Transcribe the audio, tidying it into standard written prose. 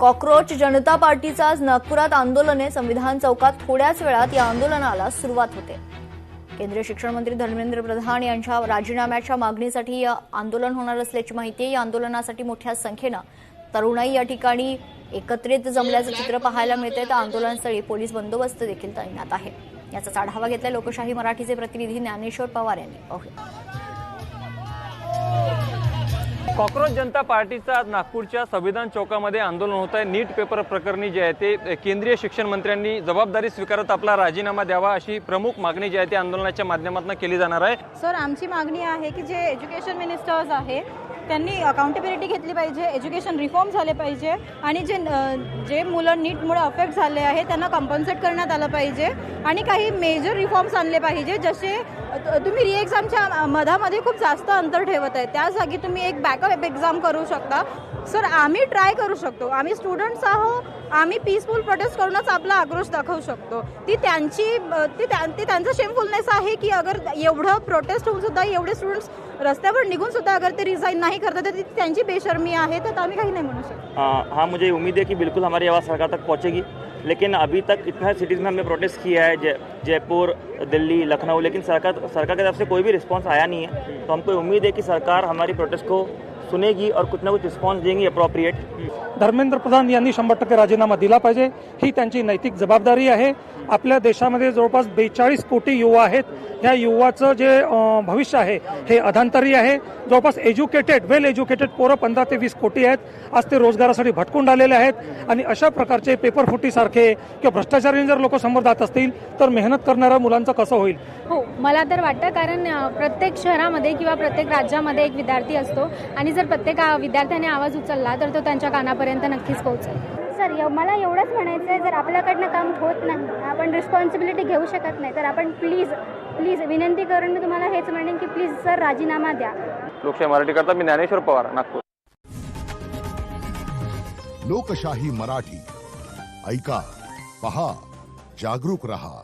Cockroach जनता पार्टीचं आज नागपुरात आंदोलन आहे। संविधान चौकात थोड्याच वेळात या आंदोलनाला सुरुवात होते। केंद्रीय शिक्षण मंत्री धर्मेंद्र प्रधान यांच्या राजीनाम्याच्या मागणीसाठी या आंदोलन होणार असल्याची माहिती आहे। या आंदोलनासाठी मोठ्या संख्येने तरुणाई या ठिकाणी एकत्रित जमल्याचं चित्र पाहायला मिळतंय। तर आंदोलनस्थळी पोलीस बंदोबस्त देखील तैनात आहे। याचा आढावा घेतला लोकशाही मराठीचे प्रतिनिधी ज्ञानेश्वर पवार यांनी। पाहूया। कॉकरोच जनता पार्टीचं आज नागपूरच्या संविधान चौकामध्ये आंदोलन होत आहे। नीट पेपर प्रकरणी जे आहे ते केंद्रीय शिक्षण मंत्र्यांनी जबाबदारी स्वीकारत आपला राजीनामा द्यावा अशी प्रमुख मागणी जी आहे ती आंदोलनाच्या माध्यमातून केली जाणार आहे। सर, आमची मागणी आहे की जे एज्युकेशन मिनिस्टर्स आहे त्यांनी अकाउंटेबिलिटी घेतली पाहिजे, एज्युकेशन रिफॉर्म झाले पाहिजे आणि जे मुलं नीटमुळे अफेक्ट झाले आहे त्यांना कम्पन्सेट करण्यात आलं पाहिजे आणि काही मेजर रिफॉर्म्स आणले पाहिजे। जसे तुम्ही री एक्झामच्या मधामध्ये खूप जास्त अंतर ठेवत आहे, त्या जागी तुम्ही एक बॅकअप एक्झाम करू शकता। सर, आम्ही ट्राय करू शकतो, आम्ही स्टुडंट्स आहोत, आम्ही पीसफुल प्रोटेस्ट करूनच आपला आक्रोश दाखवू शकतो। ती त्यांचं शेमफुलनेस आहे की अगर एवढं प्रोटेस्ट होऊन सुद्धा एवढे स्टुडंट्स रस्त्यावर निघून सुद्धा अगर ते रिजाइन नहीं करते तर त्यांची बेशर्मी आहे। तर आम्ही काही नहीं म्हणू शकतो। हाँ, मुझे उम्मीद है कि बिल्कुल हमारी आवाज़ सरकार तक पहुंचेगी, लेकिन अभी तक इतना सिटीज़ में हमने प्रोटेस्ट किया है, जयपुर, दिल्ली, लखनऊ, लेकिन सरकार की तरफ से कोई भी रिस्पांस आया नहीं है। तो हमको उम्मीद है कि सरकार हमारी प्रोटेस्ट को सुनेगी और कुछ ना कुछ रिस्पॉन्स देंगी अप्रोप्रिएट। धर्मेंद्र प्रधान यांनी 100% राजीनामा दिला पाहिजे, ही त्यांची नैतिक जबाबदारी आहे। आपल्या देशामध्ये जवळपास 42 कोटी युवा आहेत। या युवाचं जे भविष्य आहे हे अधांतरी आहे। जवळपास वेल एज्युकेटेड पोरं 15 ते 20 कोटी आहेत। आज ते रोजगारासाठी भटकून आलेले आहेत आणि अशा प्रकारचे पेपर फुटी सारखे किंवा भ्रष्टाचारी जर लोक समोर जात असतील तर मेहनत करणाऱ्या मुलांचं कसं होईल? हो, मला तर वाटतं, कारण प्रत्येक शहरामध्ये किंवा प्रत्येक राज्यामध्ये एक विद्यार्थी असतो आणि जर प्रत्येक विद्यार्थ्याने आवाज उचलला तर तो त्यांच्या कानापर्यंत नक्कीच पोहोचेल। सर, मला एवढंच म्हणायचं आहे, जर आपल्याकडनं काम होत नाही, आपण रिस्पॉन्सिबिलिटी घेऊ शकत नाही, तर आपण प्लीज विनंती करून मी तुम्हाला हेच म्हणेन की प्लीज सर राजीनामा द्या। लोकशाही मराठी करता मी ज्ञानेश्वर पवार, नागपूर। लोकशाही मराठी ऐका, पहा, जागरूक रहा।